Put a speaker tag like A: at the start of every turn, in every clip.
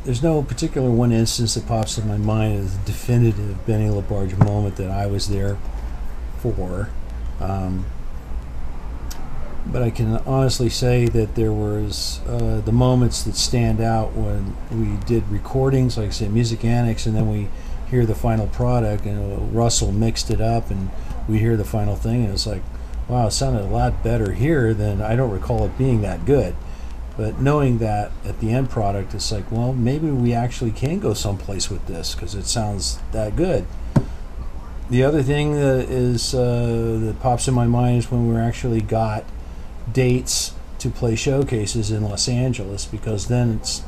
A: there's no particular one instance that pops in my mind as a definitive Benny LaBarge moment that I was there for. But I can honestly say that there was the moments that stand out when we did recordings, like I said, Music Annex, and then we hear the final product, and Russell mixed it up, and we hear the final thing, and it's like, wow, it sounded a lot better here than I don't recall it being that good. But knowing that at the end product, it's like, well, maybe we actually can go someplace with this because it sounds that good. The other thing that pops in my mind is when we actually got dates to play showcases in Los Angeles, because then it's,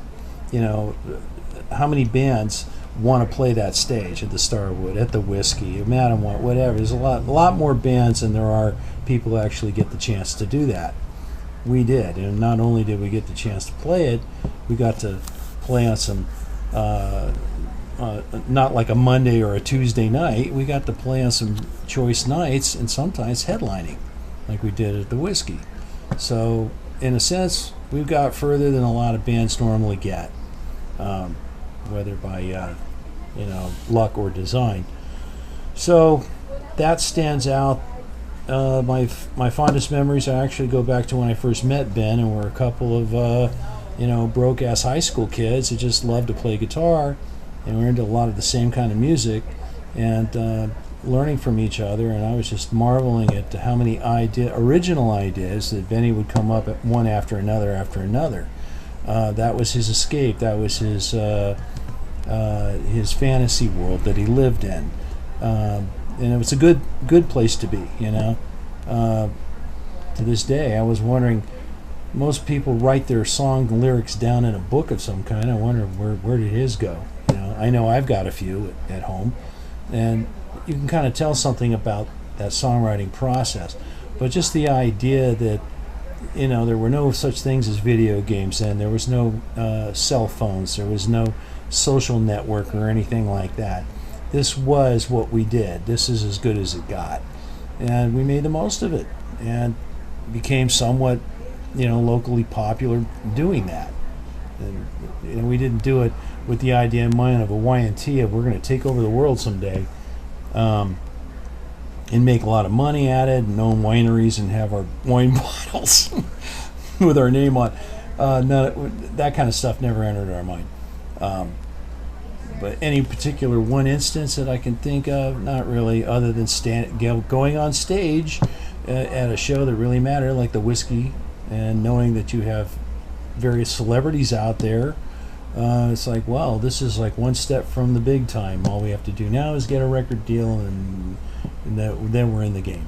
A: how many bands want to play that stage at the Starwood, at the Whiskey, Madam White, whatever. There's a lot more bands than there are people who actually get the chance to do that. We did, and not only did we get the chance to play it, we got to play on some not like a Monday or a Tuesday night. We got to play on some choice nights, and sometimes headlining, like we did at the Whiskey. So, in a sense, we've got further than a lot of bands normally get, whether by luck or design. So that stands out. My fondest memories actually go back to when I first met Ben, and we're a couple of broke-ass high school kids who just loved to play guitar, and we're into a lot of the same kind of music, and learning from each other. And I was just marveling at how many original ideas that Benny would come up at one after another. That was his escape. That was his fantasy world that he lived in. And it was a good place to be, To this day, I was wondering, most people write their song lyrics down in a book of some kind. I wonder where did his go? I know I've got a few at home, and you can kind of tell something about that songwriting process. But just the idea that, there were no such things as video games then. There was no cell phones. There was no social network or anything like that. This was what we did. This is as good as it got. And we made the most of it and became somewhat, locally popular doing that. And we didn't do it with the idea in mind of a Y&T of we're going to take over the world someday and make a lot of money at it and own wineries and have our wine bottles with our name on. That kind of stuff never entered our mind. But any particular one instance that I can think of, not really, other than going on stage at a show that really mattered, like the Whiskey, and knowing that you have various celebrities out there. It's like, well, this is like one step from the big time. All we have to do now is get a record deal, and then we're in the game.